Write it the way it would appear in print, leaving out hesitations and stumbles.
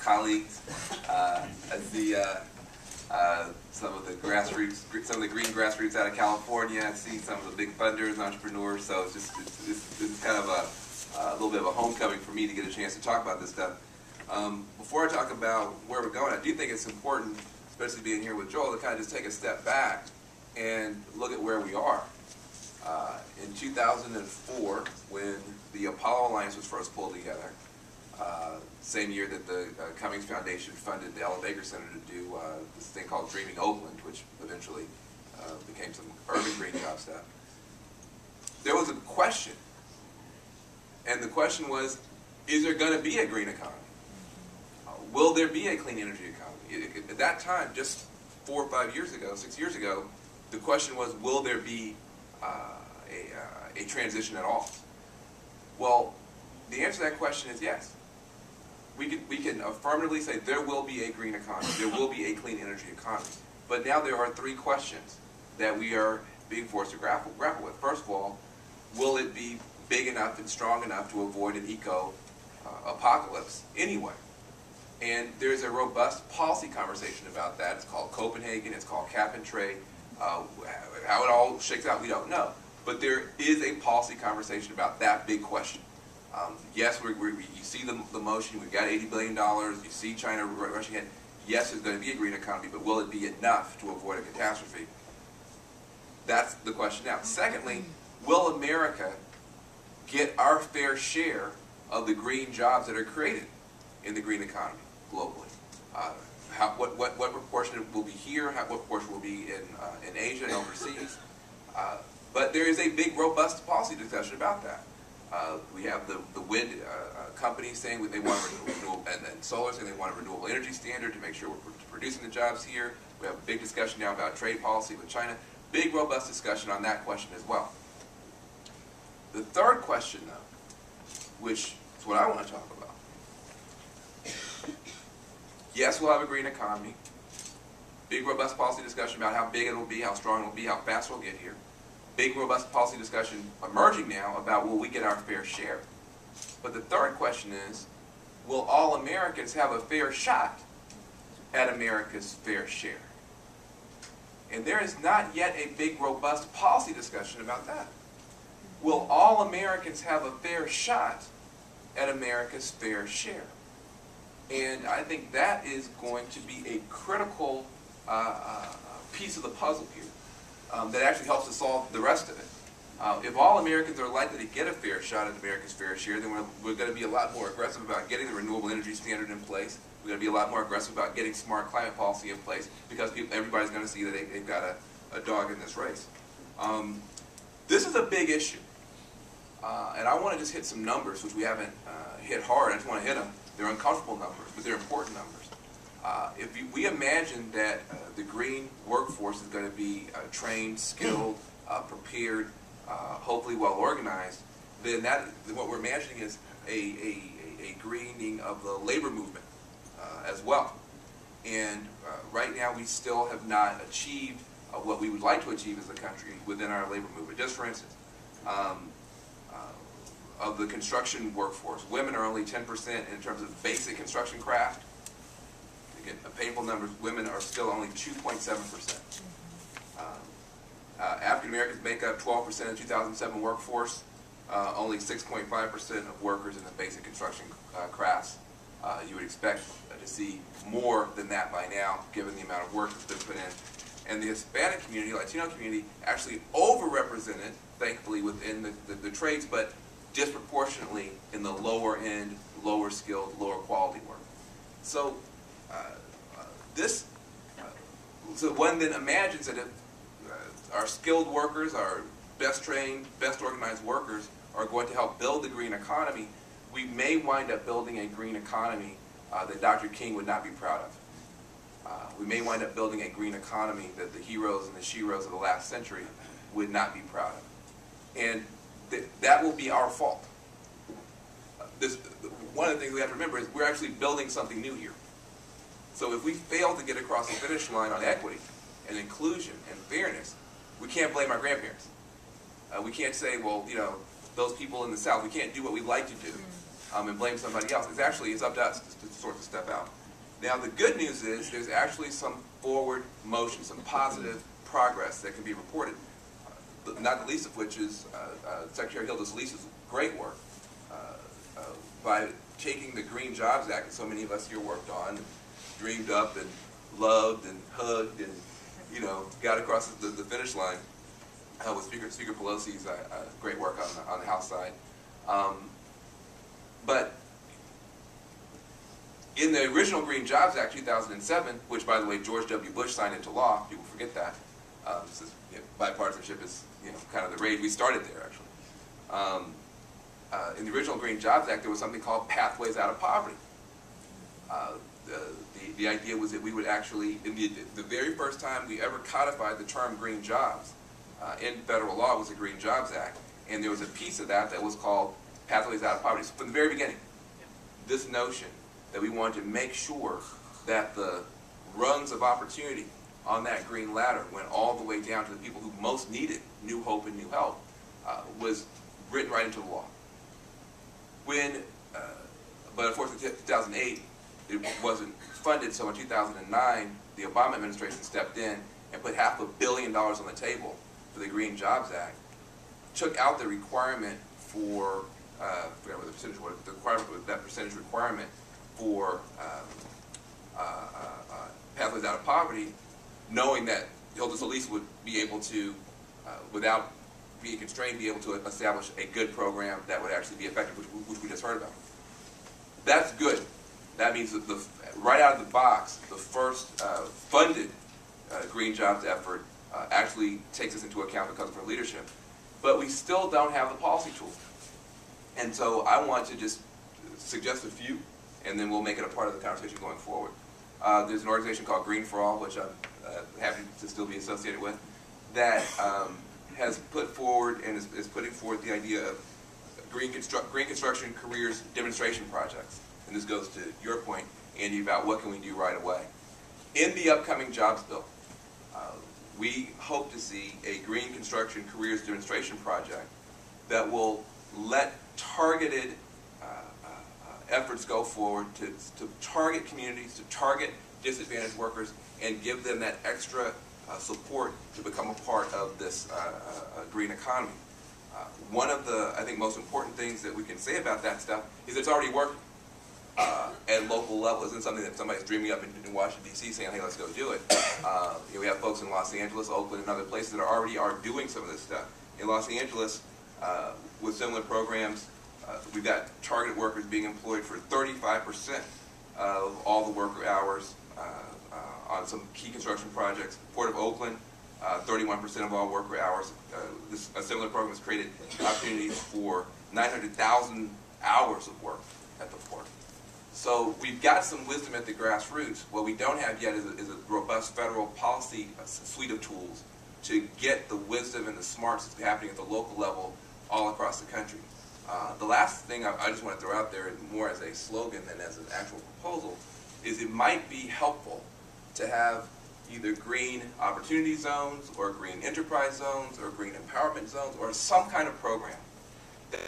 colleagues. I see some of the grassroots, some of the green grassroots out of California. I see some of the big funders and entrepreneurs. So it's kind of a little bit of a homecoming for me to get a chance to talk about this stuff. Before I talk about where we're going, I do think it's important, especially being here with Joel, to kind of just take a step back and look at where we are. In 2004, when the Apollo Alliance was first pulled together, same year that the Cummings Foundation funded the Ella Baker Center to do this thing called Dreaming Oakland, which eventually became some urban green job stuff, there was a question. And the question was, is there going to be a green economy? Will there be a clean energy economy? At that time, just 4 or 5 years ago, 6 years ago, the question was, will there be a transition at all? Well, the answer to that question is yes. We can affirmatively say there will be a green economy, there will be a clean energy economy. But now there are 3 questions that we are being forced to grapple with. First of all, will it be big enough and strong enough to avoid an eco-apocalypse anyway? And there's a robust policy conversation about that. It's called Copenhagen, it's called cap and trade. How it all shakes out, we don't know. But there is a policy conversation about that big question. Yes, you see the motion, we've got $80 billion, you see China rushing in. Yes, there's going to be a green economy, but will it be enough to avoid a catastrophe? That's the question now. Secondly, will America get our fair share of the green jobs that are created in the green economy globally? What proportion will be here? What proportion will be in Asia and overseas? But there is a big, robust policy discussion about that. We have the wind companies saying they want a renewable, and solar saying they want a renewable energy standard to make sure we're producing the jobs here. We have a big discussion now about trade policy with China. Big, robust discussion on that question as well. The third question, though, which is what I want to talk about. Yes, we'll have a green economy. Big, robust policy discussion about how big it will be, how strong it will be, how fast we'll get here. Big, robust policy discussion emerging now about will we get our fair share. But the third question is, will all Americans have a fair shot at America's fair share? And there is not yet a big, robust policy discussion about that. Will all Americans have a fair shot at America's fair share? And I think that is going to be a critical piece of the puzzle here that actually helps to solve the rest of it. If all Americans are likely to get a fair shot at America's fair share, then we're going to be a lot more aggressive about getting the renewable energy standard in place. We're going to be a lot more aggressive about getting smart climate policy in place because everybody's going to see that they've got a dog in this race. This is a big issue. And I want to just hit some numbers, which we haven't hit hard. I just want to hit them. They're uncomfortable numbers, but they're important numbers. If we imagine that the green workforce is going to be trained, skilled, prepared, hopefully well organized, then what we're imagining is a greening of the labor movement as well. And right now we still have not achieved what we would like to achieve as a country within our labor movement. Just for instance, of the construction workforce, women are only 10% in terms of basic construction craft. Again, painful numbers, women are still only 2.7%. African Americans make up 12% of the 2007 workforce, only 6.5% of workers in the basic construction crafts. You would expect to see more than that by now, given the amount of work that's been put in. And the Hispanic community, Latino community, actually overrepresented, thankfully, within the trades, but disproportionately in the lower end, lower skilled, lower quality work. So so one then imagines that if our skilled workers, our best trained, best organized workers are going to help build the green economy, we may wind up building a green economy that Dr. King would not be proud of. We may wind up building a green economy that the heroes and the sheroes of the last century would not be proud of. And that will be our fault. One of the things we have to remember is we're actually building something new here. So if we fail to get across the finish line on equity and inclusion and fairness, we can't blame our grandparents. We can't say, well, you know, those people in the South, we can't do what we'd like to do and blame somebody else. It's up to us to sort the stuff out. Now the good news is there's actually some forward motion, some positive progress that can be reported. Not the least of which is Secretary Hilda Solis's great work by taking the Green Jobs Act that so many of us here worked on, dreamed up and loved and hugged and got across the finish line with Speaker Pelosi's great work on the House side. But in the original Green Jobs Act 2007, which by the way George W. Bush signed into law, people forget that. Bipartisanship is kind of the rage. We started there actually. In the original Green Jobs Act, there was something called Pathways Out of Poverty. The idea was that we would actually, in the very first time we ever codified the term green jobs in federal law was the Green Jobs Act, and there was a piece of that that was called Pathways Out of Poverty. So from the very beginning, this notion that we wanted to make sure that the rungs of opportunity on that green ladder went all the way down to the people who most needed new hope and new help was written right into the law. But unfortunately, in 2008, it wasn't funded, so in 2009, the Obama administration stepped in and put $500 million on the table for the Green Jobs Act, took out the requirement for, I forget what the percentage was, that percentage requirement for Pathways Out of Poverty, knowing that Hilda Solis would be able to, without being constrained, be able to establish a good program that would actually be effective, which we just heard about. That's good. That means that right out of the box, the first funded Green Jobs effort actually takes us into account because of her leadership. But we still don't have the policy tools. And so I want to just suggest a few, and then we'll make it a part of the conversation going forward. There's an organization called Green for All, which I'm happy to still be associated with, that has put forward and is putting forth the idea of green construction careers demonstration projects. And this goes to your point, Andy, about what can we do right away. In the upcoming jobs bill, we hope to see a green construction careers demonstration project that will let targeted efforts go forward to target communities, to target disadvantaged workers, and give them that extra support to become a part of this green economy. One of the, I think, most important things that we can say about that stuff is it's already working at local level. It isn't something that somebody's dreaming up in Washington, D.C. saying, hey, let's go do it. We have folks in Los Angeles, Oakland, and other places that already are doing some of this stuff. In Los Angeles, with similar programs, we've got targeted workers being employed for 35% of all the worker hours on some key construction projects. Port of Oakland, 31% of all worker hours. A similar program has created opportunities for 900,000 hours of work at the port. So we've got some wisdom at the grassroots. What we don't have yet is a robust federal policy suite of tools to get the wisdom and the smarts that's happening at the local level all across the country. The last thing I just want to throw out there, more as a slogan than as an actual proposal, is it might be helpful to have either green opportunity zones or green enterprise zones or green empowerment zones or some kind of program that